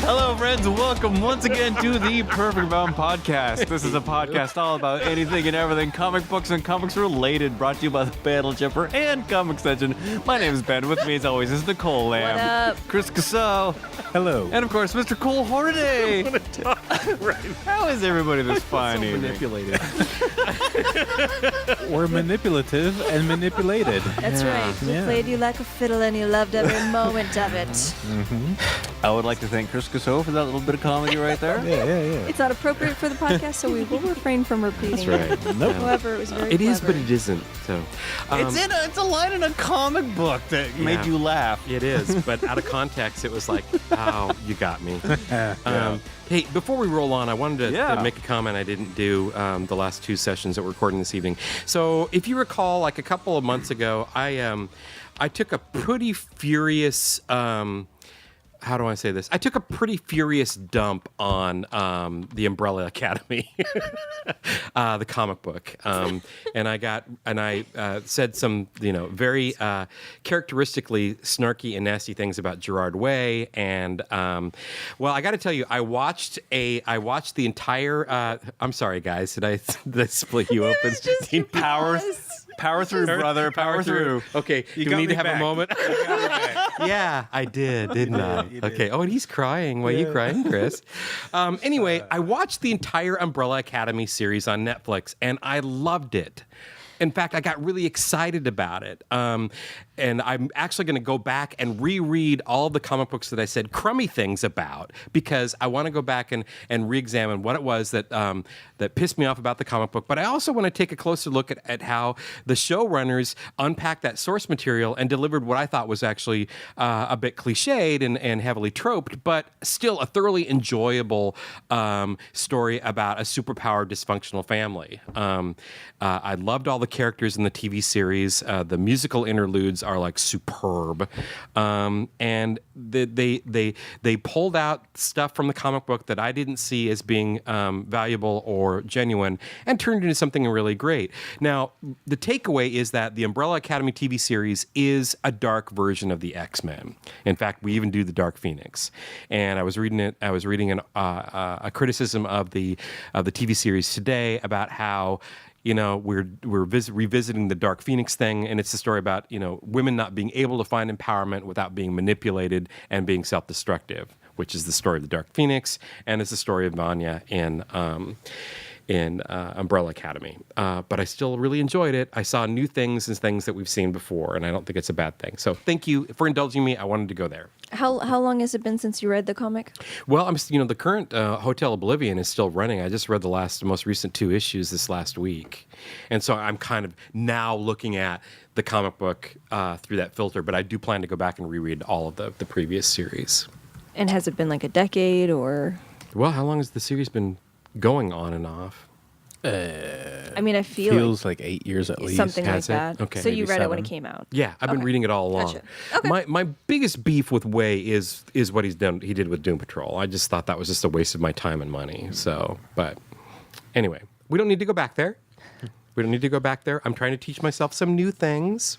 Hello, friends. Welcome once again to the Perfect Bound Podcast. This is a podcast all about anything and everything comic books and comics related, brought to you by the Battle Chipper and Comic Extension. My name is Ben. With me, as always, is Nicole Lamb. What up? Chris Cassell. Hello. And, of course, Mr. Cole Hornaday. How is everybody this fine evening? Manipulated. We're manipulative and manipulated. That's right. We played you like a fiddle and you loved every moment of it. I would like to thank Chris Cassell for that little bit of comedy right there. Yeah. It's not appropriate for the podcast, so we will refrain from repeating That's it. right. Nope. However, it was very It is, but clever. it isn't. So It's a line in a comic book that made you laugh. It is, but out of context, it was like, "Oh, you got me." Hey, before we roll on, I wanted to make a comment I didn't do the last two sessions that we're recording this evening. So, if you recall, like a couple of months ago, I took a pretty furious. How do I say this? I took a pretty furious dump on the Umbrella Academy, the comic book, and I said some very characteristically snarky and nasty things about Gerard Way, and well, I got to tell you, I watched the entire. I'm sorry, guys, did I split you open? Power through, brother. Power through. Okay, do we need to have a moment? Yeah, I did, didn't I? Okay. Oh, and he's crying. Why are you crying, Chris? Anyway, I watched the entire Umbrella Academy series on Netflix, and I loved it. In fact, I got really excited about it. And I'm actually going to go back and reread all of the comic books that I said crummy things about, because I want to go back and re-examine what it was that pissed me off about the comic book. But I also want to take a closer look at how the showrunners unpacked that source material and delivered what I thought was actually a bit cliched and heavily troped, but still a thoroughly enjoyable story about a superpowered dysfunctional family. I loved all the characters in the TV series. The musical interludes are like superb, and they pulled out stuff from the comic book that I didn't see as being valuable or genuine, and turned it into something really great. Now, the takeaway is that the Umbrella Academy TV series is a dark version of the X-Men. In fact, we even do the Dark Phoenix. And I was reading a criticism of the TV series today about how we're revisiting the Dark Phoenix thing, and it's a story about women not being able to find empowerment without being manipulated and being self-destructive, which is the story of the Dark Phoenix, and it's the story of Vanya in Umbrella Academy. But I still really enjoyed it. I saw new things and things that we've seen before, and I don't think it's a bad thing. So thank you for indulging me. I wanted to go there. How long has it been since you read the comic? Well, the current Hotel Oblivion is still running. I just read the most recent 2 issues this last week. And so I'm kind of now looking at the comic book through that filter, but I do plan to go back and reread all of the previous series. And has it been like a decade or? Well, how long has the series been going on and off? I mean, I feels like 8 years at least. Something like Has it? that. Okay, so you maybe read it when 7. it came out? Yeah, I've been reading it all along. Gotcha. Okay. My biggest beef with Way is what he did with Doom Patrol. I just thought that was just a waste of my time and money. So, but anyway, we don't need to go back there. I'm trying to teach myself some new things.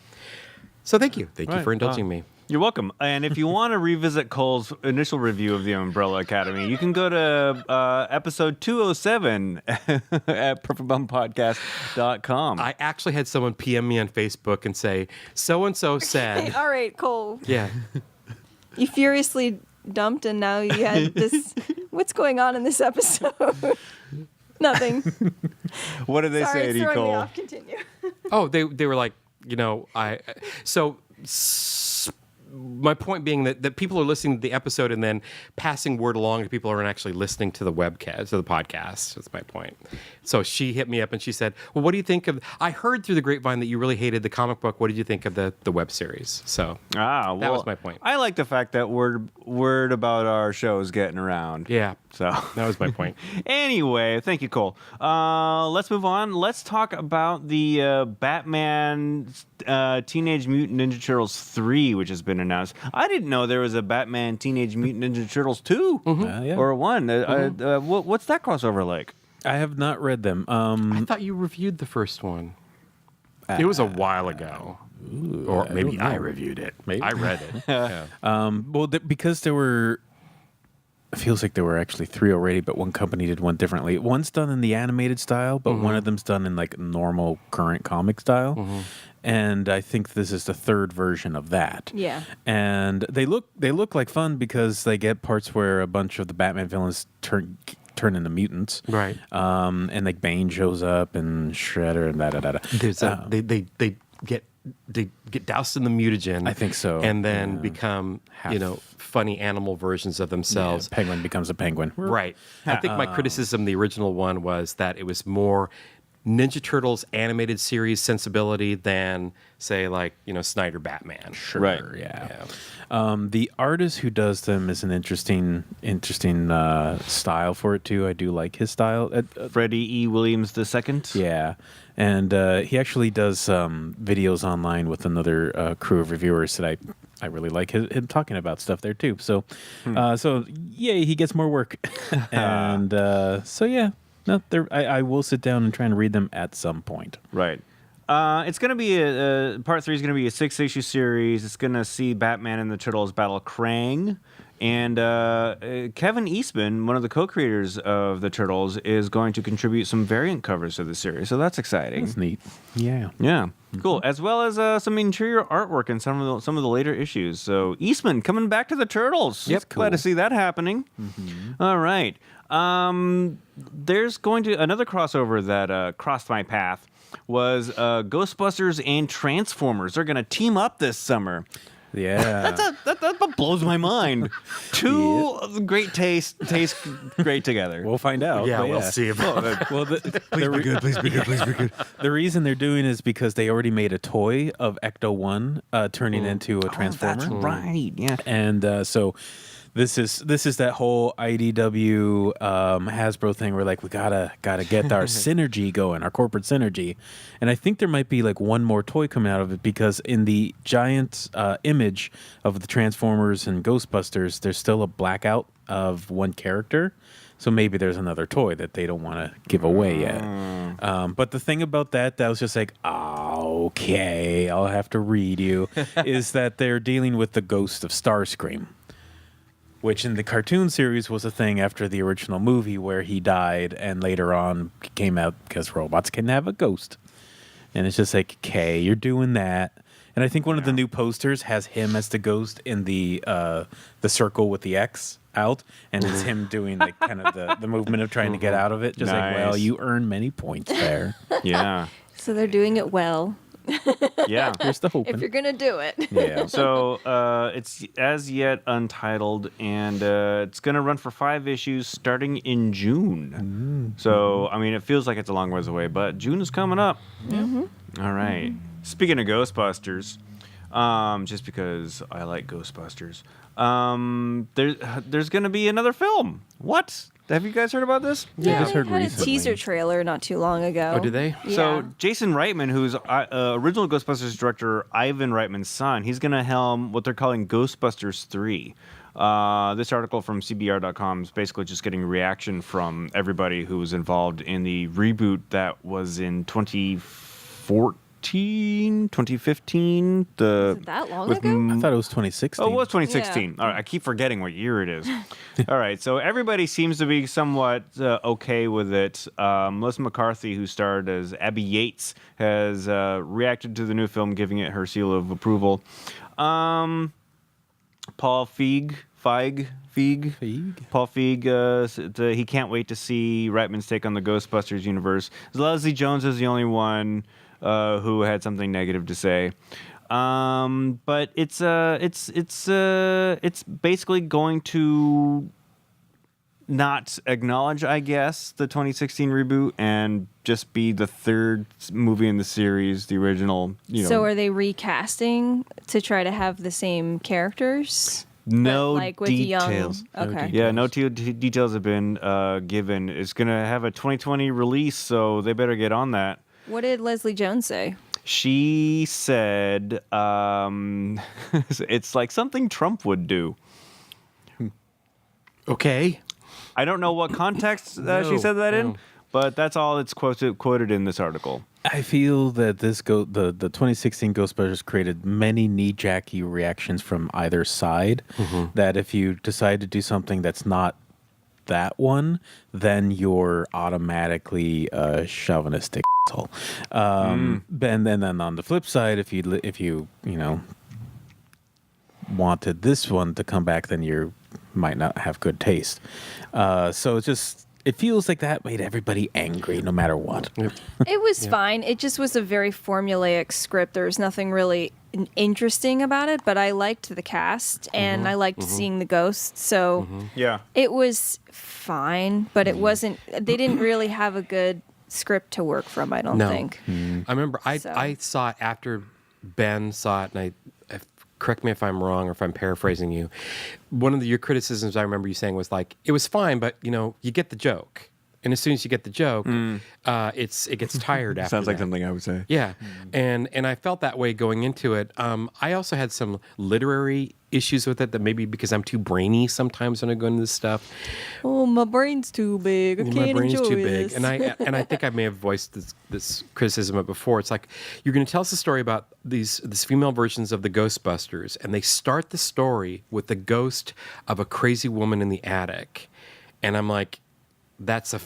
So thank you. Thank you for indulging me. You're welcome. And if you want to revisit Cole's initial review of the Umbrella Academy, you can go to episode 207 at perfectbumpodcast.com. I actually had someone PM me on Facebook and say, so-and-so said... All right, Cole. Yeah. You furiously dumped, and now you had this... What's going on in this episode? Nothing. What did they say to you, Sorry, it's throwing me Cole? off. Continue. Oh, they were like, my point being that people are listening to the episode and then passing word along to people who aren't actually listening to the webcast, to the podcast. That's my point. So she hit me up and she said, well, what do you think of... I heard through the grapevine that you really hated the comic book. What did you think of the web series? So that was my point. I like the fact that word about our show is getting around. Yeah. So that was my point. Anyway, thank you, Cole. Let's move on. Let's talk about the Batman Teenage Mutant Ninja Turtles 3, which has been announced. I didn't know there was a Batman Teenage Mutant Ninja Turtles 2 or 1. What's that crossover like? I have not read them. I thought you reviewed the first one. It was a while ago. Or maybe I reviewed it. Maybe. I read it. Yeah. Because there were it feels like there were actually 3 already, but one company did one differently. One's done in the animated style, but one of them's done in like normal current comic style. And I think this is the 3rd version of that. Yeah. And they look like fun because they get parts where a bunch of the Batman villains turn into mutants. Right. And like Bane shows up and Shredder and da. There's they get doused in the mutagen. I think so. And then become, funny animal versions of themselves. Yeah, Penguin becomes a penguin. Right. I think my criticism, the original one, was that it was more Ninja Turtles animated series sensibility than, say, like, Snyder Batman. Sure. Right. Yeah. The artist who does them is an interesting style for it too. I do like his style. Freddie E. Williams II. Yeah, and he actually does videos online with another crew of reviewers that I really like him talking about stuff there too. So, yay, he gets more work, and so yeah. No, I will sit down and try and read them at some point. Right. It's going to be part 3 is going to be a 6-issue series. It's going to see Batman and the Turtles battle Krang. And Kevin Eastman, one of the co-creators of the Turtles, is going to contribute some variant covers to the series. So that's exciting. That's neat. Yeah. Yeah. Cool. As well as some interior artwork in some of the later issues. So Eastman coming back to the Turtles. Yep. Glad to see that happening. All right. There's going to another crossover that crossed my path was Ghostbusters and Transformers. They're going to team up this summer. Yeah. That blows my mind. Two great taste great together. We'll find out. Yeah, we'll see about it. Well, please be good. Please be good. Please be good. The reason they're doing is because they already made a toy of Ecto-1 turning into a Transformer. That's right. Yeah. And so this is that whole IDW Hasbro thing where like we gotta get our synergy going, our corporate synergy. And I think there might be like one more toy coming out of it because in the giant image of the Transformers and Ghostbusters, there's still a blackout of one character. So maybe there's another toy that they don't want to give away yet. But the thing about that was just like, okay, I'll have to read you, is that they're dealing with the ghost of Starscream, which in the cartoon series was a thing after the original movie where he died and later on came out because robots can have a ghost. And it's just like, okay, you're doing that. And I think one of the new posters has him as the ghost in the circle with the X out, and it's him doing like kind of the movement of trying to get out of it. Just like, well, you earn many points there. Yeah. So they're doing it well. Yeah. Here's the hoping. If you're gonna do it. Yeah. So it's as yet untitled, and it's going to run for 5 issues starting in June. So, I mean, it feels like it's a long ways away, but June is coming up. All right. Speaking of Ghostbusters, just because I like Ghostbusters, there's going to be another film. What? Have you guys heard about this? Yeah, just heard they had recently. a teaser trailer not too long ago. Oh, did they? Yeah. So Jason Reitman, who's original Ghostbusters director Ivan Reitman's son, he's going to helm what they're calling Ghostbusters 3. This article from CBR.com is basically just getting reaction from everybody who was involved in the reboot that was in 2015. Was it that long ago? I thought it was 2016. Oh, it was 2016. Yeah. All right, I keep forgetting what year it is. All right, so everybody seems to be somewhat okay with it. Melissa McCarthy, who starred as Abby Yates, has reacted to the new film, giving it her seal of approval. Paul Feig. Paul Feig, he can't wait to see Reitman's take on the Ghostbusters universe. Leslie Jones is the only one who had something negative to say. But it's basically going to not acknowledge, I guess, the 2016 reboot and just be the third movie in the series, the original. So are they recasting to try to have the same characters? No like with details. Young, okay. Yeah, no details have been given. It's going to have a 2020 release, so they better get on that. What did Leslie Jones say? She said it's like something Trump would do. Okay. I don't know what context she said that in, but that's all it's quoted in this article. I feel that the 2016 Ghostbusters created many knee-jacky reactions from either side. That if you decide to do something that's not that one, then you're automatically a chauvinistic asshole. And then on the flip side, if you wanted this one to come back, then you might not have good taste. So it feels like that made everybody angry no matter what. It was fine. It just was a very formulaic script. There was nothing really interesting about it, but I liked the cast and I liked seeing the ghosts. So it was fine, but it wasn't. They didn't really have a good script to work from, I don't think. I remember I saw it after Ben saw it, and correct me if I'm wrong or if I'm paraphrasing you. One of your criticisms I remember you saying was like, it was fine, but you get the joke. And as soon as you get the joke, it gets tired after Sounds like that. something I would say. Yeah. And I felt that way going into it. I also had some literary issues with it that maybe because I'm too brainy sometimes when I go into this stuff. Oh, my brain's too big. I can't enjoy this. And I think I may have voiced this criticism before. It's like, you're going to tell us a story about these female versions of the Ghostbusters, and they start the story with the ghost of a crazy woman in the attic. And I'm like, that's a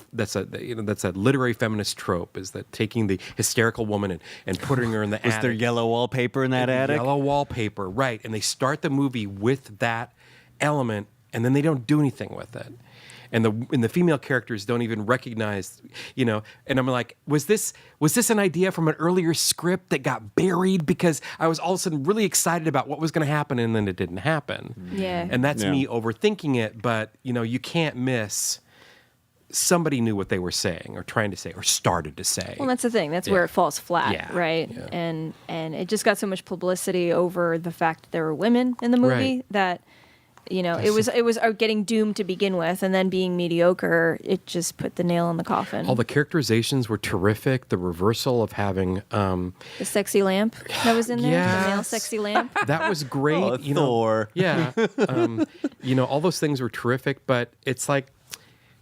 literary feminist trope, is that taking the hysterical woman and putting her in the attic. Was there yellow wallpaper in that attic? Yellow wallpaper, right. And they start the movie with that element, and then they don't do anything with it. And the female characters don't even recognize, and I'm like, was this an idea from an earlier script that got buried because I was all of a sudden really excited about what was going to happen, and then it didn't happen. Yeah. And that's me overthinking it, but you can't miss. Somebody knew what they were saying or trying to say or started to say. Well, that's the thing. That's where it falls flat, Yeah. right? Yeah. And it just got so much publicity over the fact that there were women in the movie Right. that it was getting doomed to begin with, and then being mediocre, it just put the nail in the coffin. All the characterizations were terrific. The reversal of having The sexy lamp that was in there, the male Yes. sexy lamp. that was great. Oh, Thor. Yeah. All those things were terrific, but it's like,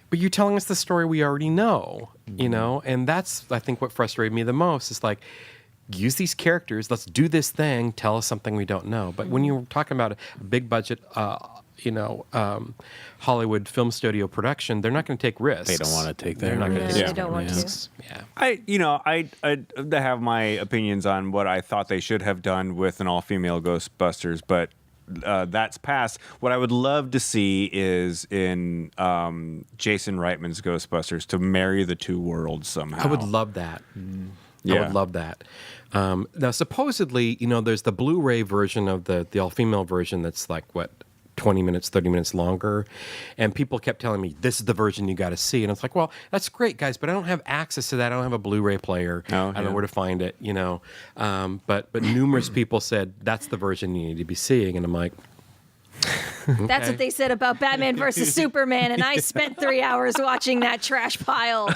but you're telling us the story we already know, and that's, I think, what frustrated me the most. It's like, use these characters, let's do this thing, tell us something we don't know. But when you're talking about a big budget, Hollywood film studio production, they're not going to take risks. They don't want to take They're that. not going to Yeah, take they don't want to. risks. Yeah. I have my opinions on what I thought they should have done with an all-female Ghostbusters, but that's past. What I would love to see is in Jason Reitman's Ghostbusters to marry the two worlds somehow. I would love that. I Yeah. would love that. Now, supposedly, there's the Blu-ray version of the all-female version that's like, 20 minutes, 30 minutes longer. And people kept telling me, this is the version you got to see. And it's like, well, that's great, guys, but I don't have access to that. I don't have a Blu-ray player. I don't know where to find it, But numerous people said, that's the version you need to be seeing. And I'm like, That's what they said about Batman versus Superman, and I spent 3 hours watching that trash pile.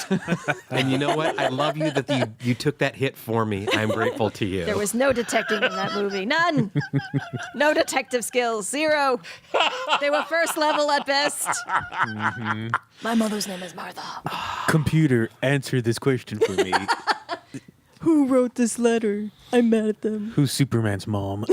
and you know what? I love you that you took that hit for me. I'm grateful to you. There was no detecting in that movie. None. No detective skills. 0. They were first level at best. My mother's name is Martha. Computer, answer this question for me. Who wrote this letter? I'm mad at them. Who's Superman's mom?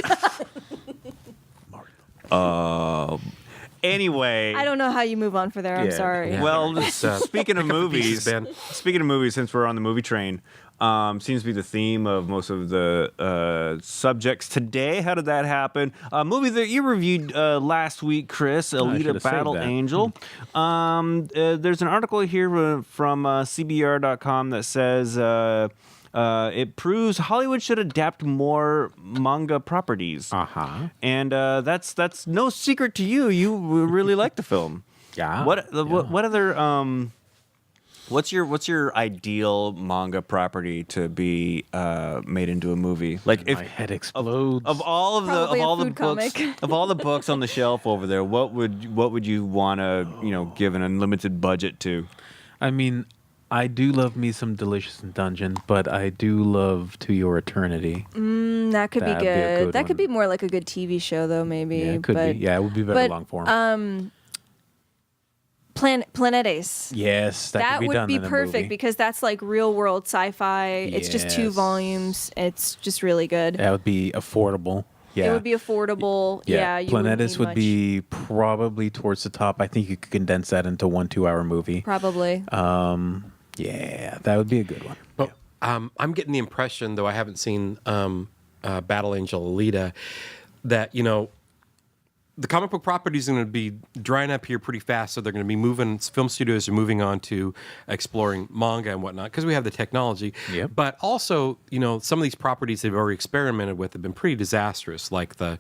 Anyway, I don't know how you move on for there. I'm sorry. Yeah. well, speaking of movies, Ben. since we're on the movie train, seems to be the theme of most of the subjects today. How did that happen? A movie that you reviewed last week, Chris, Alita should've saved Battle that. Angel. There's an article here from CBR.com that says it proves Hollywood should adapt more manga properties. And that's no secret to you. You really like the film. Yeah. What other what's your ideal manga property to be made into a movie? Like My head explodes. of all Probably a the food books comic. of all the books on the shelf over there, what would you want to give an unlimited budget to? I mean, I do love me some Delicious in Dungeon, but I do love To Your Eternity. That could That'd be be a good. good That could one. be more like a good TV show, though, maybe. Yeah, it could but, be. Yeah, it would be better long form. Planetes. Yes, that could be would done be in a perfect movie. because that's like real world sci-fi. It's just 2 Yes. volumes. It's just really good. That would be affordable. It would be affordable. Yeah, you Planetis would be probably towards the top. I think you could condense that into 1 2-hour movie. Probably. Yeah, that would be a good one. Well, I'm getting the impression, though I haven't seen Battle Angel Alita, that, the comic book property is going to be drying up here pretty fast, so they're going to be moving. Film studios are moving on to exploring manga and whatnot because we have the technology. Yep. But also, some of these properties they've already experimented with have been pretty disastrous, like the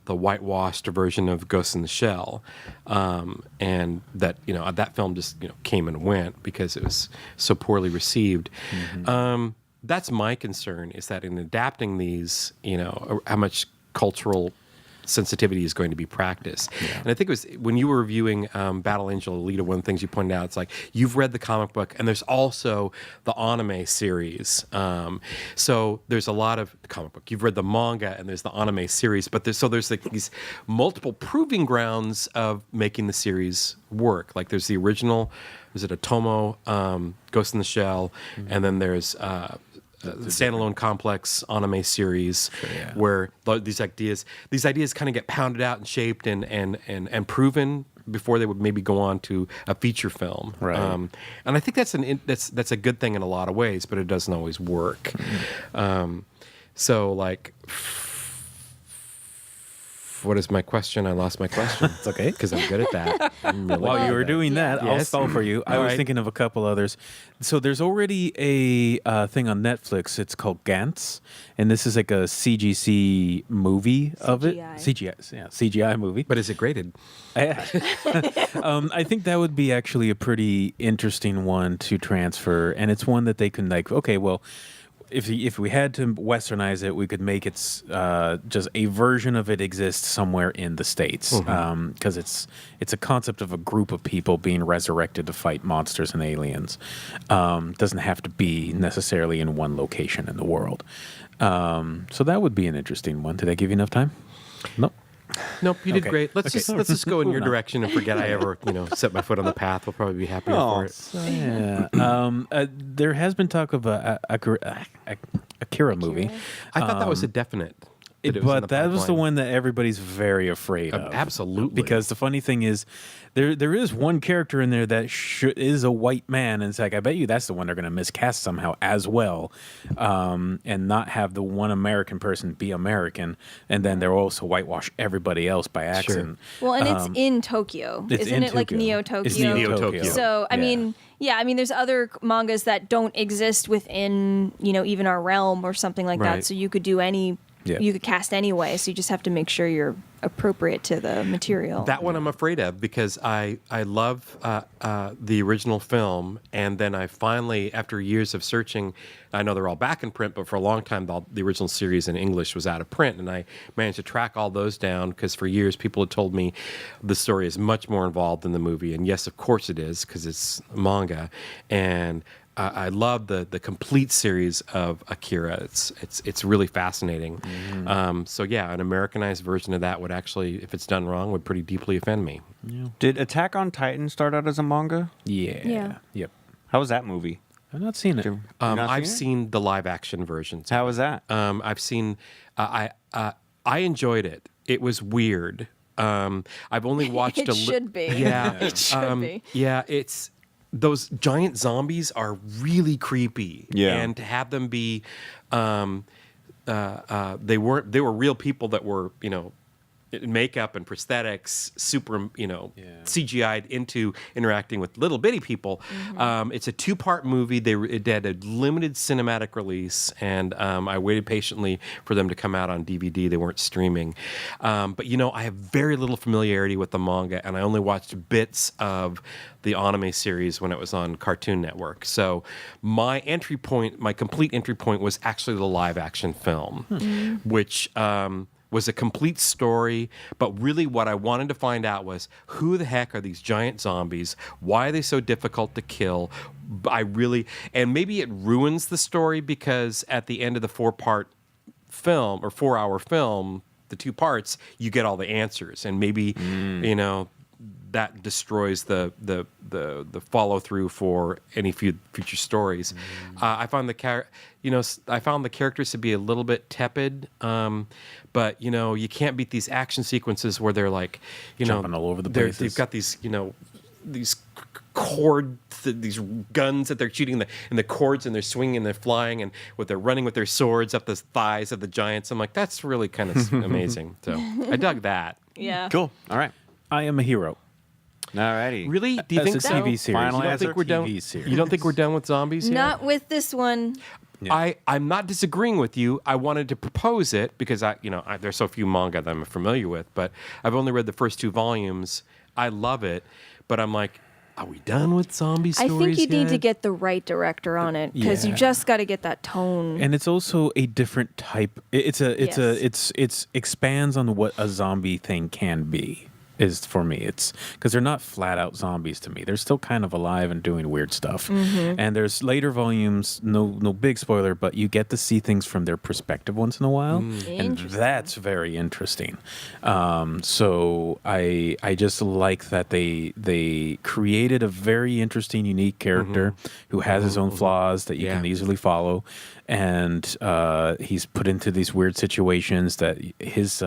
whitewashed version of Ghost in the Shell, and that that film just came and went because it was so poorly received. Mm-hmm. That's my concern, is that in adapting these, how much cultural sensitivity is going to be practiced. Yeah. And I think it was when you were reviewing Battle Angel Alita, one of the things you pointed out, it's like you've read the comic book and there's also the anime series. So there's a lot of the comic book. You've read the manga and there's the anime series, but there's like these multiple proving grounds of making the series work. Like there's the original, is it a Tomo, Ghost in the Shell, mm-hmm. and then there's the standalone complex anime series, where these ideas kind of get pounded out and shaped and proven before they would maybe go on to a feature film. Right. And I think that's a good thing in a lot of ways, but it doesn't always work. Mm-hmm. So like, what is my question? I lost my question. It's okay. Because I'm good at that. Really While you were doing that, I'll Yes. spell for you. I was thinking of a couple others. So there's already a thing on Netflix. It's called Gantz, and this is like a CGC movie of it. CGI movie. But is it graded? I think that would be actually a pretty interesting one to transfer, and it's one that they can if we had to westernize it, we could make it just a version of it exist somewhere in the States, because it's a concept of a group of people being resurrected to fight monsters and aliens. Doesn't have to be necessarily in one location in the world. So that would be an interesting one. Did I give you enough time? Nope, you did great. Let's just go in your direction and forget I ever set my foot on the path. We'll probably be happier for it. So, yeah. There has been talk of a Akira movie. I thought that was a definite. But that was the one that everybody's very afraid of. Absolutely. Because the funny thing is, there is one character in there that is a white man, and it's like, I bet you that's the one they're going to miscast somehow as well, and not have the one American person be American, and then they'll also whitewash everybody else by accident. Sure. Well, and it's in Tokyo. Isn't it like Neo Tokyo? It's Neo Tokyo. So, I mean, there's other mangas that don't exist within, even our realm or something like that, so you could do you could cast anyway, so you just have to make sure you're appropriate to the material. That one I'm afraid of, because I love the original film, and then I finally, after years of searching, I know they're all back in print, but for a long time the original series in English was out of print, and I managed to track all those down, because for years people had told me the story is much more involved than the movie, and yes, of course it is, because it's manga, and I love the complete series of Akira. It's really fascinating. Mm-hmm. So yeah, an Americanized version of that would actually, if it's done wrong, would pretty deeply offend me. Yeah. Did Attack on Titan start out as a manga? Yeah. Yep. How was that movie? I've not seen it. I've seen the live action versions. How was that? I've seen. I enjoyed it. It was weird. I've only watched. It should be. Yeah, it should be. Yeah, it's. Those giant zombies are really creepy. Yeah. And to have them be, they were real people that were, makeup and prosthetics, super, CGI'd into interacting with little bitty people. Mm-hmm. It's a 2-part movie. It had a limited cinematic release, and I waited patiently for them to come out on DVD. They weren't streaming. But, I have very little familiarity with the manga, and I only watched bits of the anime series when it was on Cartoon Network. So my complete entry point was actually the live action film, which was a complete story, but really what I wanted to find out was, who the heck are these giant zombies? Why are they so difficult to kill? And maybe it ruins the story, because at the end of the 4-part film, or 4-hour film, the 2 parts, you get all the answers, and maybe, that destroys the follow through for any future stories. I found the characters to be a little bit tepid, but you can't beat these action sequences where they're like, jumping all over the places. They've got these these these guns that they're shooting in the cords, and they're swinging and they're flying, and they're running with their swords up the thighs of the giants. I'm like, that's really kind of amazing. So I dug that. Yeah. Cool. All right. I am a hero. Alrighty. Really? Do you think a so? TV series. Final You don't answer? think we're done? TV series. You don't think we're done with zombies yet? Not with this one. Yeah. I'm not disagreeing with you. I wanted to propose it because there's so few manga that I'm familiar with, but I've only read the first 2 volumes. I love it, but I'm like, are we done with zombie stories I think you need yet? to get the right director on it because you just got to get that tone. And it's also a different type. It's expands on what a zombie thing can be. Is for me, it's because they're not flat out zombies to me. They're still kind of alive and doing weird stuff. And there's later volumes, no big spoiler, but you get to see things from their perspective once in a while, and that's very interesting. So I just like that they created a very interesting, unique character who has his own flaws that you can easily follow, and he's put into these weird situations that his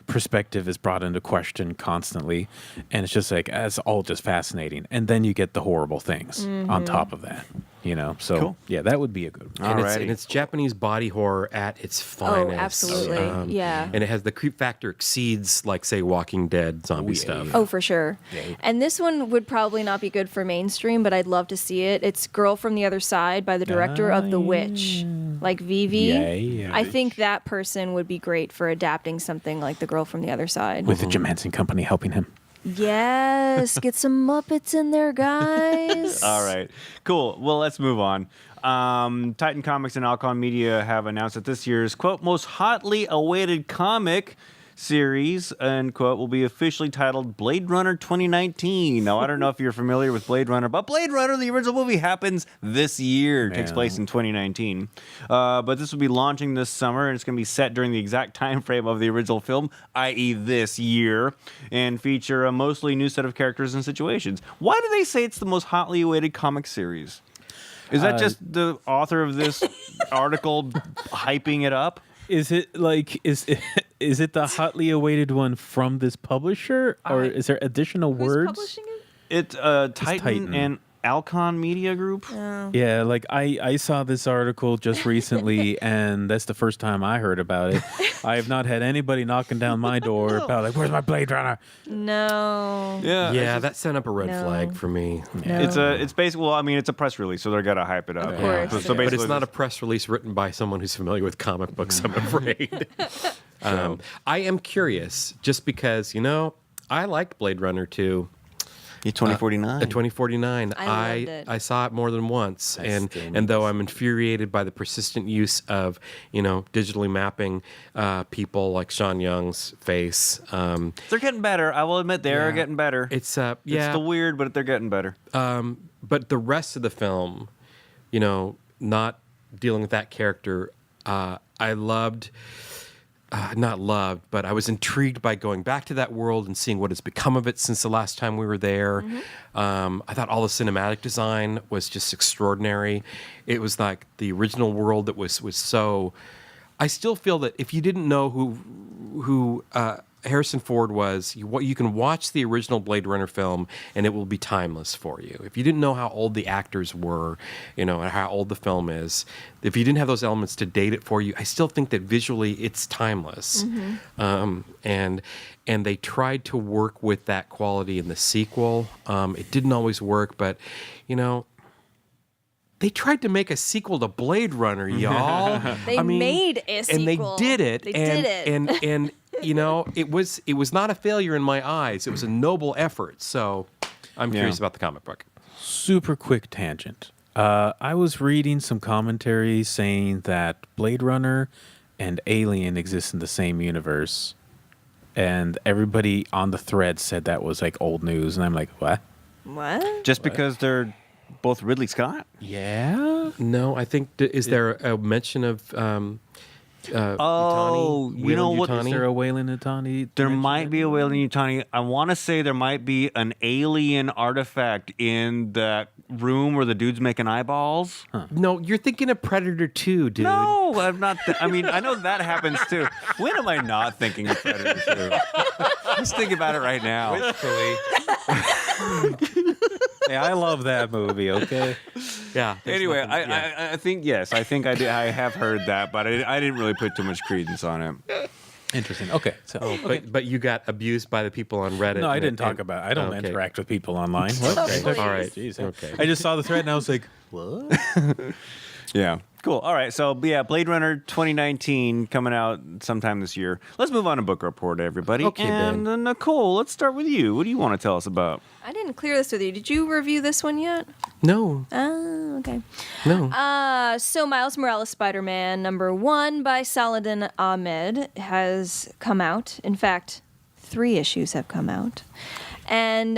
perspective is brought into question constantly, and it's just like, it's all just fascinating. And then you get the horrible things on top of that, so Cool. yeah, that would be a good one. And it's Japanese body horror at its finest. Oh, absolutely. Yeah. And it has the creep factor exceeds, like, say, Walking Dead zombie stuff. Oh, for sure. And this one would probably not be good for mainstream, but I'd love to see it. It's Girl from the Other Side by the director of The Witch, like Vivi. I think that person would be great for adapting something like The Girl from the Other Side. With the Jim Henson Company helping him. Yes, get some Muppets in there, guys. All right. Cool. Well, let's move on. Titan Comics and Alcon Media have announced that this year's, quote, most hotly awaited comic series, end quote, will be officially titled Blade Runner 2019. Now, I don't know if you're familiar with Blade Runner, but Blade Runner, the original movie, happens this year. It takes place in 2019. But this will be launching this summer, and it's going to be set during the exact time frame of the original film, i.e. this year, and feature a mostly new set of characters and situations. Why do they say it's the most hotly awaited comic series? Is that just the author of this article hyping it up? Is it it the hotly awaited one from this publisher, or is there additional Who's words? publishing it? It's Titan and Alcon Media Group. Yeah, like I saw this article just recently, and that's the first time I heard about it. I have not had anybody knocking down my door about, like, where's my Blade Runner? No. Yeah, that sent up a red flag for me. No. It's basically, well, I mean, it's a press release, so they're gonna hype it up. Of course. So But it's not a press release written by someone who's familiar with comic books, I'm afraid. I am curious, just because, I liked Blade Runner 2. 2049. 2049. I loved it. I saw it more than once, and though I'm infuriated by the persistent use of digitally mapping people like Sean Young's face, They're getting better. I will admit they're getting better. it's It's still weird, but they're getting better. But the rest of the film, not dealing with that character, I loved. Not loved, but I was intrigued by going back to that world and seeing what has become of it since the last time we were there. I thought all the cinematic design was just extraordinary. It was like the original world that was so. I still feel that if you didn't know who Harrison Ford was, you can watch the original Blade Runner film and it will be timeless for you. If you didn't know how old the actors were, and how old the film is, if you didn't have those elements to date it for you, I still think that visually it's timeless. And they tried to work with that quality in the sequel. It didn't always work, but they tried to make a sequel to Blade Runner, y'all. They made a sequel. And they did it. They did it. And it was not a failure in my eyes. It was a noble effort. So I'm curious about the comic book. Super quick tangent. I was reading some commentary saying that Blade Runner and Alien exist in the same universe, and everybody on the thread said that was like old news, and I'm like, what? What? Just because they're both Ridley Scott? Yeah. No, I think is there a mention of Utani? You know what? Is Utani? there a Wayland Utani? There might be a Wayland Yutani. I want to say there might be an alien artifact in that room where the dude's making eyeballs. No, you're thinking of Predator 2, dude. No, I'm not. I mean, I know that happens too. When am I not thinking of Predator 2? Just think about it right now. Yeah, I love that movie. Okay. Yeah. Anyway, I think yes. I think I have heard that, but I didn't really put too much credence on it. Interesting. Okay. So, But you got abused by the people on Reddit. no, I didn't talk about. I don't okay. interact with people online. What? Okay. All right. Jeez. Okay. I just saw the thread and I was like, what? Yeah. Cool. All right. So, yeah, Blade Runner 2019 coming out sometime this year. Let's move on to book report, everybody. Okay, and Ben. Nicole, let's start with you. What do you want to tell us about? I didn't clear this with you. Did you review this one yet? No. Oh, okay. No. So Miles Morales Spider-Man #1 by Saladin Ahmed has come out. In fact, 3 issues have come out. And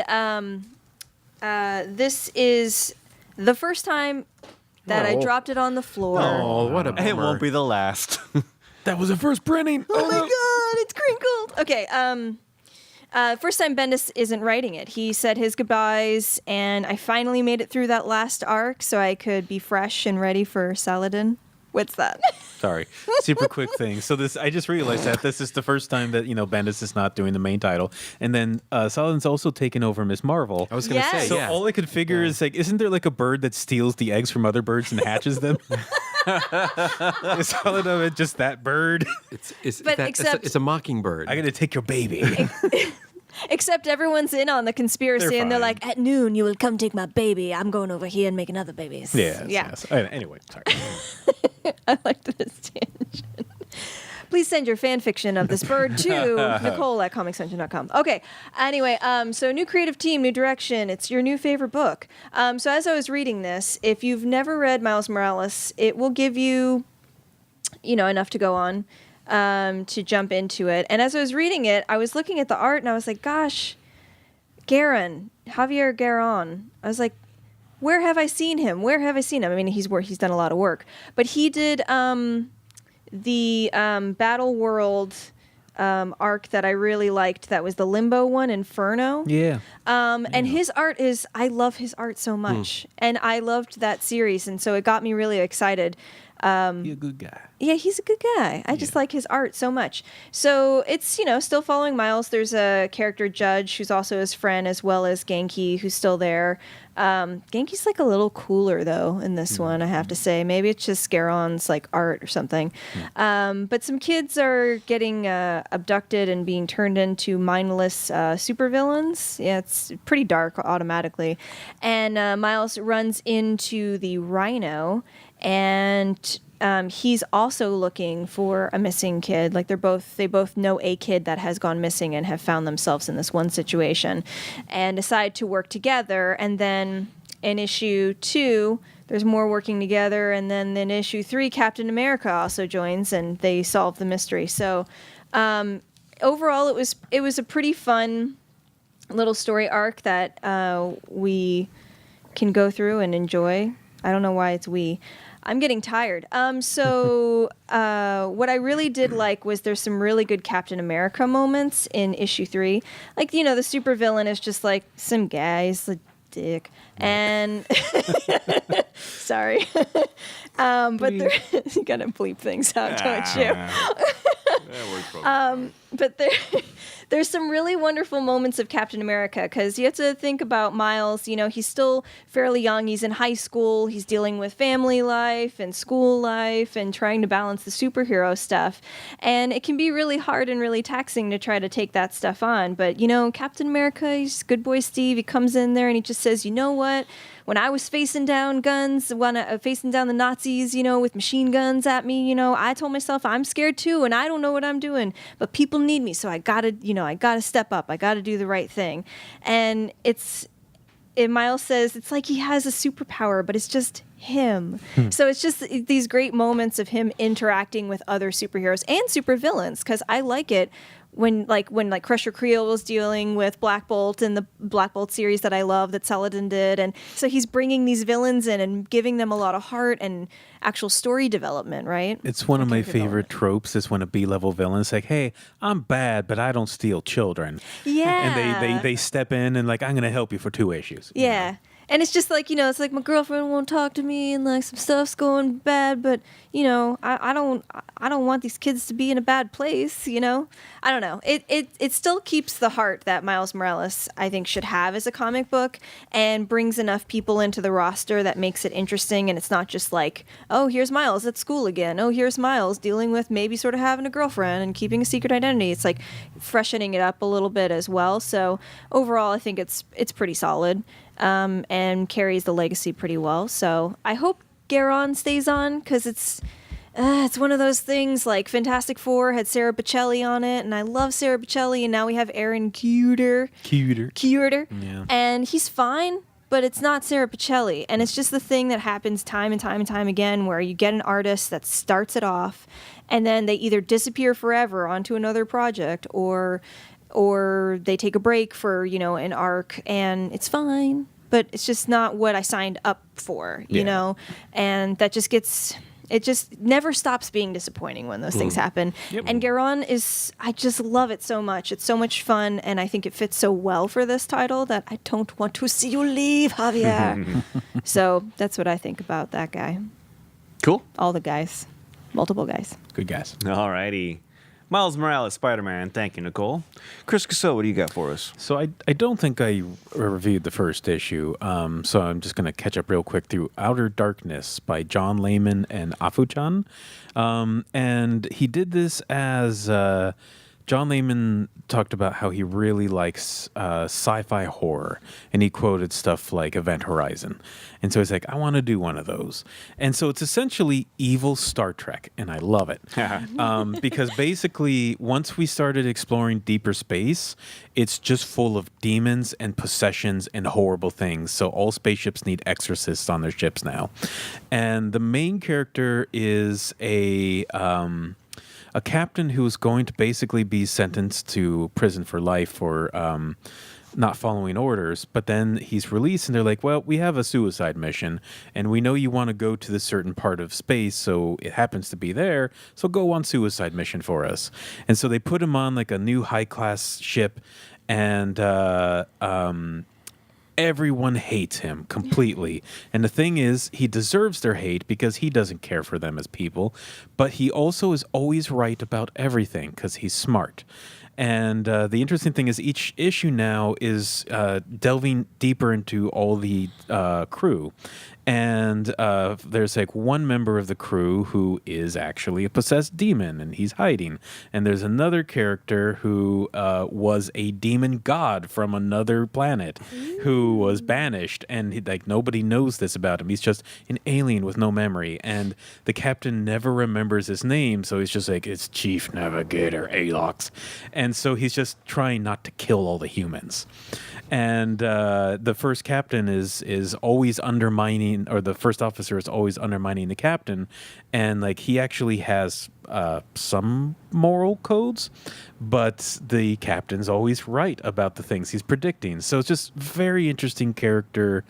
this is the first time that I dropped it on the floor. Oh, what a bummer. It won't be the last. That was the first printing. Oh my god, it's crinkled. Okay, first time Bendis isn't writing it. He said his goodbyes, and I finally made it through that last arc so I could be fresh and ready for Saladin. What's that? Sorry. Super quick thing. So I just realized that this is the first time that, Bendis is not doing the main title. And then Saladin's also taken over Miss Marvel. I was going to Yes. say, So yeah. all I could figure is isn't there like a bird that steals the eggs from other birds and hatches them? Is Saladin just that bird? It's a mockingbird. I gotta take your baby. Except everyone's in on the conspiracy, They're and they're fine. like, at noon, you will come take my baby. I'm going over here and making other babies. Yes. Anyway, sorry. I liked this tangent. Please send your fan fiction of this bird to Nicole@comicscentral.com. Okay. Anyway, so new creative team, new direction. It's your new favorite book. So as I was reading this, if you've never read Miles Morales, it will give you, enough to go on to jump into it. And as I was reading it, I was looking at the art and I was like, gosh, Javier Garron. I was like, where have I seen him? I mean, he's done a lot of work, but he did the Battle World arc that I really liked. That was the Limbo one, Inferno. Yeah. And his art I love his art so much, and I loved that series, and so it got me really excited. You're a good guy. Yeah, he's a good guy. I just like his art so much. So it's, still following Miles. There's a character, Judge, who's also his friend, as well as Genki, who's still there. Genki's like a little cooler, though, in this one, I have to say. Maybe it's just Scaron's like art or something. But some kids are getting abducted and being turned into mindless supervillains. Yeah, it's pretty dark automatically. And Miles runs into the Rhino, and he's also looking for a missing kid. Like they both know a kid that has gone missing and have found themselves in this one situation, and decide to work together. And then in issue 2, there's more working together. And then in issue 3, Captain America also joins, and they solve the mystery. So overall, it was a pretty fun little story arc that we can go through and enjoy. I don't know why it's we. I'm getting tired. So what I really did like was there's some really good Captain America moments in issue 3. Like, the supervillain is just like some guy's a dick. And sorry. But you gotta bleep things out, don't you? But there's some really wonderful moments of Captain America, because you have to think about Miles. He's still fairly young. He's in high school. He's dealing with family life and school life and trying to balance the superhero stuff. And it can be really hard and really taxing to try to take that stuff on. But, Captain America, he's good boy Steve. He comes in there and he just says, you know what? When I was facing down facing down the Nazis, with machine guns at me, I told myself I'm scared too, and I don't know what I'm doing, but people need me, so I gotta step up. I gotta do the right thing. And Miles says it's like he has a superpower, but it's just him. So it's just these great moments of him interacting with other superheroes and supervillains, because I like it when Crusher Creel was dealing with Black Bolt in the Black Bolt series that I love that Saladin did, and so he's bringing these villains in and giving them a lot of heart and actual story development, right? It's one of my favorite tropes is when a B-level villain's like, hey, I'm bad, but I don't steal children. Yeah. And they step in and like, I'm going to help you for 2 issues. Yeah. And it's just like, it's like my girlfriend won't talk to me and like some stuff's going bad, but I don't want these kids to be in a bad place, I don't know. It still keeps the heart that Miles Morales, I think, should have as a comic book and brings enough people into the roster that makes it interesting. And it's not just like, oh, here's Miles at school again. Oh, here's Miles dealing with maybe sort of having a girlfriend and keeping a secret identity. It's like freshening it up a little bit as well. So overall, I think it's pretty solid. And carries the legacy pretty well. So I hope Garon stays on because it's one of those things like Fantastic Four had Sarah Bocelli on it, and I love Sarah Bocelli, and now we have Aaron Cuter. Yeah. And he's fine, but it's not Sarah Bocelli. And it's just the thing that happens time and time and time again where you get an artist that starts it off, and then they either disappear forever onto another project or they take a break for, an arc, and it's fine, but it's just not what I signed up for, and that just it just never stops being disappointing when those things happen. Yep. And Garon I just love it so much. It's so much fun, and I think it fits so well for this title that I don't want to see you leave, Javier. So that's what I think about that guy. Cool. All the guys. Multiple guys. Good guys. All righty. Miles Morales, Spider-Man. Thank you, Nicole. Chris Cassell, what do you got for us? So I don't think I reviewed the first issue, so I'm just going to catch up real quick through Outer Darkness by John Layman and Afu-chan. And he did this as... John Layman talked about how he really likes sci-fi horror, and he quoted stuff like Event Horizon. And so he's like, I want to do one of those. And so it's essentially evil Star Trek, and I love it. Because basically, once we started exploring deeper space, it's just full of demons and possessions and horrible things. So all spaceships need exorcists on their ships now. And the main character is a captain who is going to basically be sentenced to prison for life for not following orders, but then he's released and they're like, well, we have a suicide mission and we know you want to go to this certain part of space, so it happens to be there, so go on suicide mission for us. And so they put him on like a new high-class ship, and everyone hates him completely. And the thing is, he deserves their hate because he doesn't care for them as people, but he also is always right about everything because he's smart. And the interesting thing is each issue now is delving deeper into all the crew. And there's like one member of the crew who is actually a possessed demon, and he's hiding. And there's another character who was a demon god from another planet who was banished, and like nobody knows this about him. He's just an alien with no memory, and the captain never remembers his name, so he's just like, it's Chief Navigator Alox. And so he's just trying not to kill all the humans. And the first captain is always undermining, or the first officer is always undermining the captain, and like he actually has some moral codes, but the captain's always right about the things he's predicting. So it's just very interesting character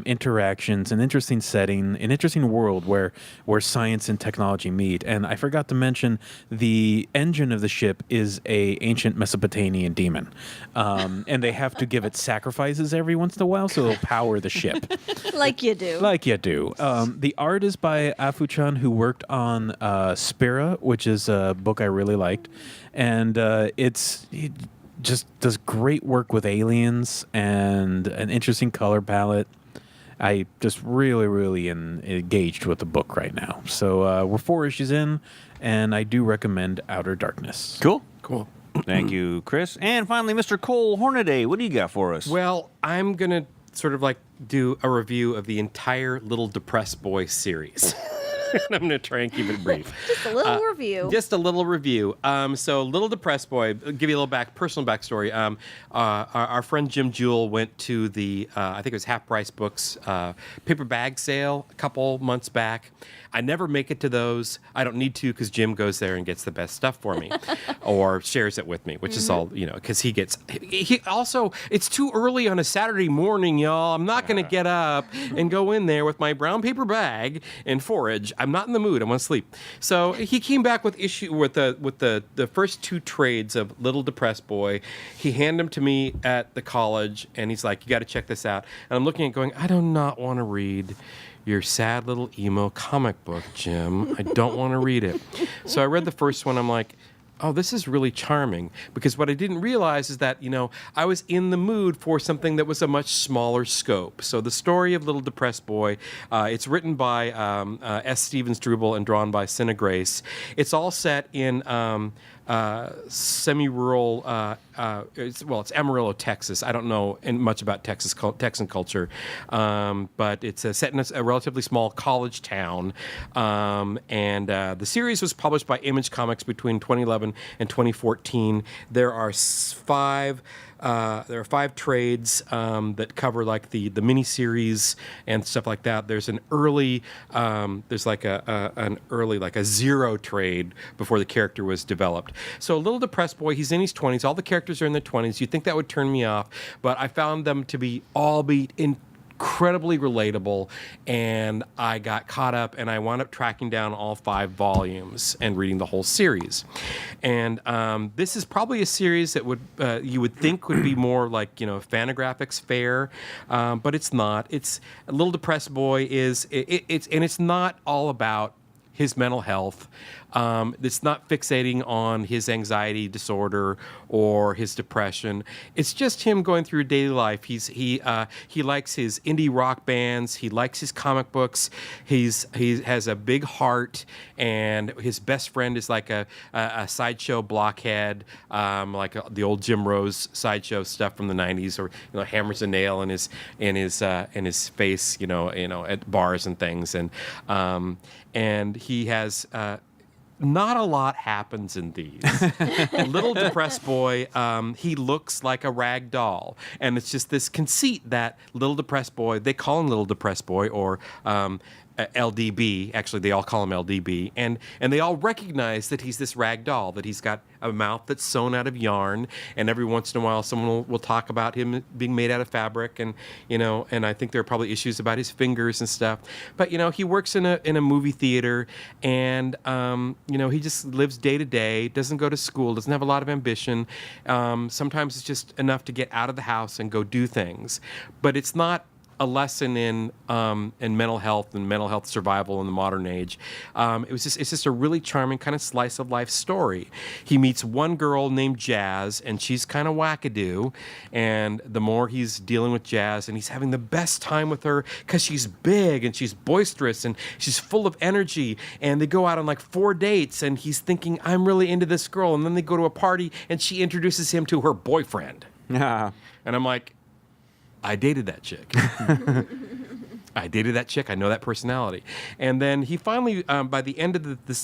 interactions, an interesting setting, an interesting world where science and technology meet. And I forgot to mention the engine of the ship is a ancient Mesopotamian demon, and they have to give it sacrifices every once in a while so it'll power the ship. Like you do. The art is by Afu-chan, who worked on Spira, which is a book I really liked. And he just does great work with aliens and an interesting color palette. I just really, really engaged with the book right now. So we're 4 issues in, and I do recommend Outer Darkness. Cool. Thank you, Chris. And finally, Mr. Cole Hornaday, what do you got for us? Well, I'm going to sort of like do a review of the entire Little Depressed Boy series. I'm going to try and keep it brief. Just a little review. Just a little review. So, Little Depressed Boy, I'll give you a little personal backstory. Our friend Jim Jewell went to the, I think it was Half Price Books paper bag sale a couple months back. I never make it to those. I don't need to because Jim goes there and gets the best stuff for me or shares it with me, which is all, because he also, it's too early on a Saturday morning, y'all. I'm not going to get up and go in there with my brown paper bag and forage. I'm not in the mood. I want to sleep. So he came back with the first 2 trades of Little Depressed Boy. He handed them to me at the college, and he's like, you got to check this out. And I'm looking at it going, I do not want to read your sad little emo comic book, Jim. I don't want to read it. So I read the first one. I'm like, oh, this is really charming. Because what I didn't realize is that, I was in the mood for something that was a much smaller scope. So the story of Little Depressed Boy, it's written by S. Stephen Struble and drawn by Cinna Grace. It's all set in semi-rural, it's Amarillo, Texas. I don't know much about Texan culture, but it's set in a relatively small college town. And the series was published by Image Comics between 2011 and 2014. There are 5 trades that cover like the miniseries and stuff like that. There's an early, there's like an early like a 0 trade before the character was developed. So Little Depressed Boy, he's in his 20s. All the characters are in their 20s. You'd think that would turn me off, but I found them to be incredibly relatable, and I got caught up, and I wound up tracking down all 5 volumes and reading the whole series. And this is probably a series that you would think would be more like Fantagraphics fare, but it's not. It's Little Depressed Boy it's not all about his mental health. It's not fixating on his anxiety disorder or his depression. It's just him going through daily life. He likes his indie rock bands. He likes his comic books. He has a big heart, and his best friend is like a sideshow blockhead, like the old Jim Rose sideshow stuff from the '90s, or hammers a nail in his face, at bars and things, and he has. Not a lot happens in these. Little Depressed Boy, he looks like a rag doll. And it's just this conceit that Little Depressed Boy, they call him Little Depressed Boy, or LDB. Actually, they all call him LDB. And they all recognize that he's this rag doll, that he's got a mouth that's sewn out of yarn. And every once in a while, someone will talk about him being made out of fabric. And, and I think there are probably issues about his fingers and stuff. But, he works in a movie theater, and, he just lives day to day, doesn't go to school, doesn't have a lot of ambition. Sometimes it's just enough to get out of the house and go do things. But it's not a lesson in mental health and mental health survival in the modern age. It's just a really charming kind of slice of life story. He meets one girl named Jazz, and she's kind of wackadoo. And the more he's dealing with Jazz, and he's having the best time with her because she's big and she's boisterous and she's full of energy. And they go out on like 4 dates, and he's thinking, I'm really into this girl. And then they go to a party, and she introduces him to her boyfriend. Yeah. And I'm like, I dated that chick. I know that personality. And then he finally, by the end of the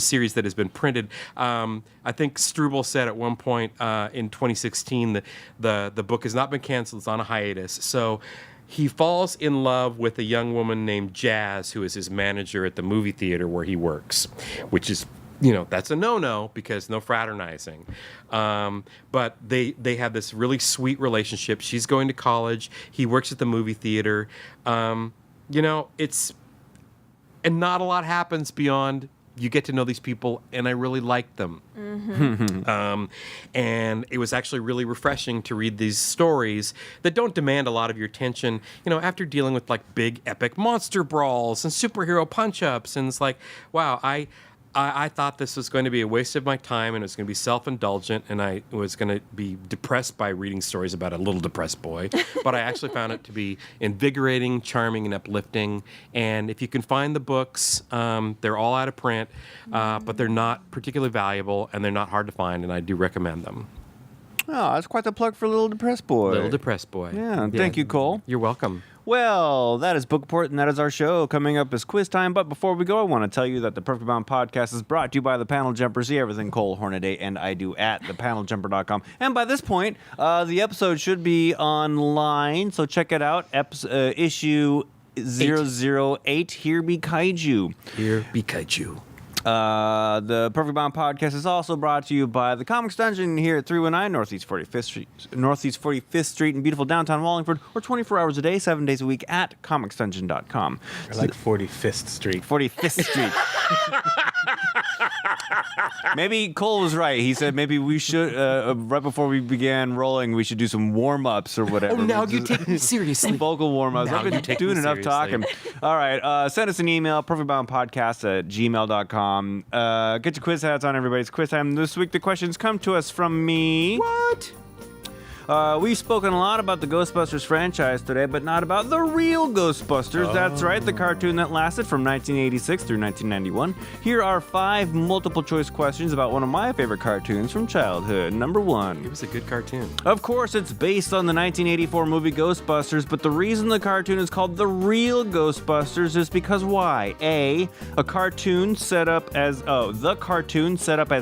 series that has been printed, I think Struble said at one point in 2016 that the book has not been canceled. It's on a hiatus. So he falls in love with a young woman named Jazz, who is his manager at the movie theater where he works, which is, that's a no-no because no fraternizing. But they have this really sweet relationship. She's going to college. He works at the movie theater. And not a lot happens beyond you get to know these people, and I really like them. Mm-hmm. And it was actually really refreshing to read these stories that don't demand a lot of your attention, after dealing with like big epic monster brawls and superhero punch-ups. And it's like, wow, I thought this was going to be a waste of my time, and it was going to be self-indulgent, and I was going to be depressed by reading stories about a little depressed boy. But I actually found it to be invigorating, charming, and uplifting. And if you can find the books, they're all out of print, but they're not particularly valuable, and they're not hard to find, and I do recommend them. Oh, that's quite the plug for Little Depressed Boy. Little Depressed Boy. Yeah, thank you, Cole. You're welcome. Well, that is Book Report, and that is our show. Coming up is quiz time, but before we go, I want to tell you that the Perfectly Bound podcast is brought to you by the Panel Jumper. See everything Cole Hornaday and I do at thepaneljumper.com. And by this point, the episode should be online, so check it out. Issue 008, Here Be Kaiju. Here Be Kaiju. The Perfect Bound podcast is also brought to you by the Comics Dungeon here at 319 Northeast 45th Street in beautiful downtown Wallingford, or 24 hours a day, 7 days a week at comicsdungeon.com. I like 45th Street. 45th Street. Maybe Cole was right. He said maybe we should, right before we began rolling, we should do some warm-ups or whatever. Oh, now you take me seriously. Some vocal warm-ups. Now I've been doing enough talking. All right. Send us an email, perfectboundpodcast@gmail.com. Get your quiz hats on, everybody. It's quiz time. This week, the questions come to us from me. What? We've spoken a lot about the Ghostbusters franchise today, but not about the real Ghostbusters. That's right, the cartoon that lasted from 1986 through 1991. Here are 5 multiple-choice questions about one of my favorite cartoons from childhood. Number 1. It was a good cartoon. Of course, it's based on the 1984 movie Ghostbusters, but the reason the cartoon is called The Real Ghostbusters is because why? A, the cartoon set up as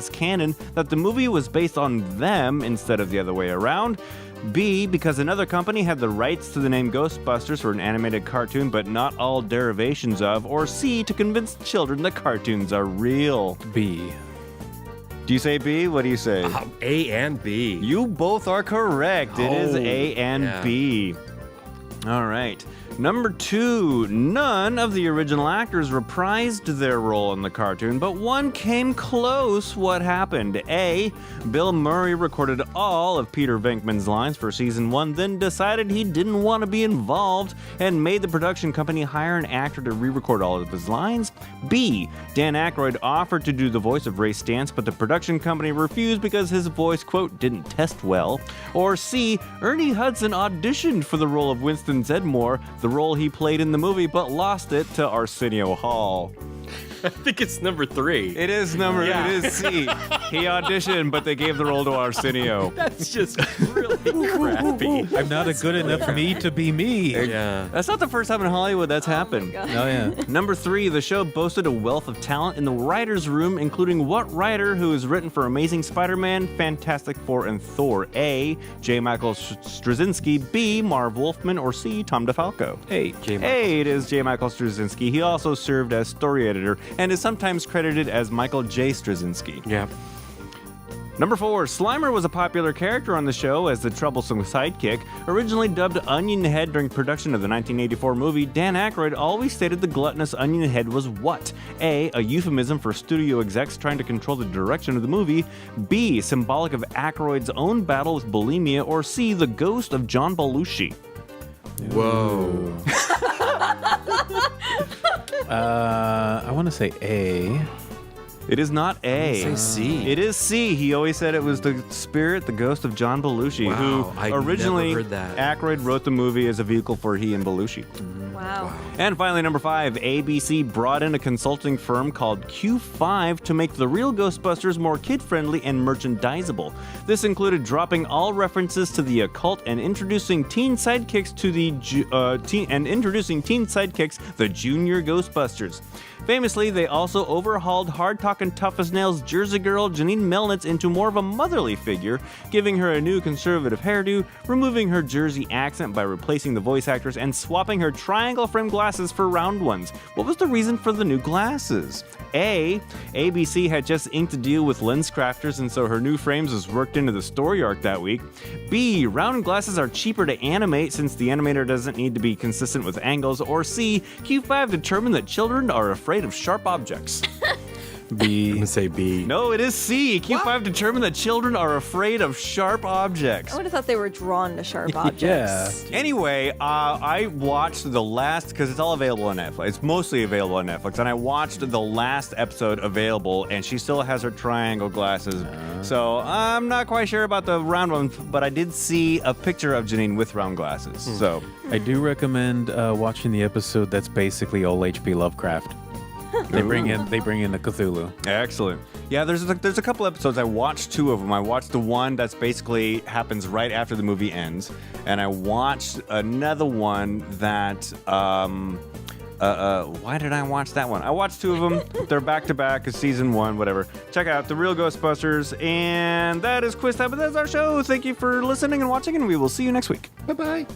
canon that the movie was based on them instead of the other way around. B, because another company had the rights to the name Ghostbusters for an animated cartoon, but not all derivations of. Or C, to convince children that cartoons are real. B. Do you say B? What do you say? A and B. You both are correct. It is A and B. All right. Number 2, none of the original actors reprised their role in the cartoon, but one came close. What happened? A, Bill Murray recorded all of Peter Venkman's lines for season 1, then decided he didn't want to be involved and made the production company hire an actor to re-record all of his lines. B, Dan Aykroyd offered to do the voice of Ray Stantz, but the production company refused because his voice, quote, didn't test well. Or C, Ernie Hudson auditioned for the role of Winston Zeddemore, the role he played in the movie, but lost it to Arsenio Hall. I think it's number 3. It is C. He auditioned, but they gave the role to Arsenio. That's just really crappy. I'm not a good enough me to be me. Yeah. That's not the first time in Hollywood that's happened. Oh, yeah. Number 3, the show boasted a wealth of talent in the writer's room, including what writer who has written for Amazing Spider-Man, Fantastic Four, and Thor? A, J. Michael Straczynski, B, Marv Wolfman, or C, Tom DeFalco? A, it is J. Michael Straczynski. He also served as story editor and is sometimes credited as Michael J. Straczynski. Yeah. Number 4, Slimer was a popular character on the show as the troublesome sidekick. Originally dubbed Onion Head during production of the 1984 movie, Dan Aykroyd always stated the gluttonous Onion Head was what? A, a euphemism for studio execs trying to control the direction of the movie. B, symbolic of Aykroyd's own battle with bulimia. Or C, the ghost of John Belushi. Whoa. I want to say A. It is not A. Say C. It is C. He always said it was the spirit, the ghost of John Belushi, Wow, who I'd originally never heard that. Aykroyd wrote the movie as a vehicle for he and Belushi. Wow. And finally, number 5, ABC brought in a consulting firm called Q5 to make the real Ghostbusters more kid-friendly and merchandisable. This included dropping all references to the occult and introducing teen sidekicks, the Junior Ghostbusters. Famously, they also overhauled hard-talking tough-as-nails Jersey girl Janine Melnitz into more of a motherly figure, giving her a new conservative hairdo, removing her Jersey accent by replacing the voice actors, and swapping her triangle-frame glasses for round ones. What was the reason for the new glasses? A, ABC had just inked a deal with lens crafters, and so her new frames was worked into the story arc that week. B, round glasses are cheaper to animate since the animator doesn't need to be consistent with angles. Or C, Q5 determined that children are afraid of sharp objects. B. I'm gonna say B. No, it is C. Q5 determined that children are afraid of sharp objects. I would have thought they were drawn to sharp objects. Anyway, I watched the last, because it's all available on Netflix. It's mostly available on Netflix, and I watched the last episode available, and she still has her triangle glasses. So I'm not quite sure about the round ones, but I did see a picture of Janine with round glasses. So I do recommend watching the episode that's basically all H.P. Lovecraft. They bring in the Cthulhu. Excellent. Yeah, there's a couple episodes. I watched 2 of them. I watched the one that's basically happens right after the movie ends, and I watched another one that. Why did I watch that one? I watched 2 of them. They're back to back. It's season 1, whatever. Check out The Real Ghostbusters, and that is quiz time. But that's our show. Thank you for listening and watching, and we will see you next week. Bye-bye.